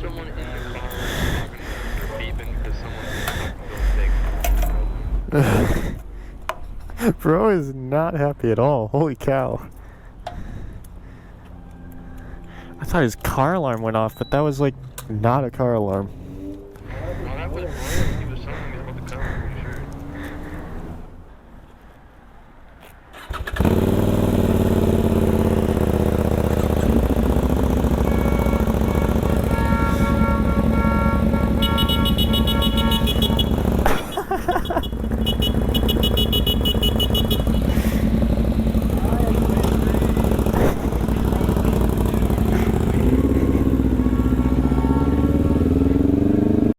someone in the car talking or beeping because someone's talking to a Bro is not happy at all. Holy cow. I thought his car alarm went off, but that was like not a car alarm.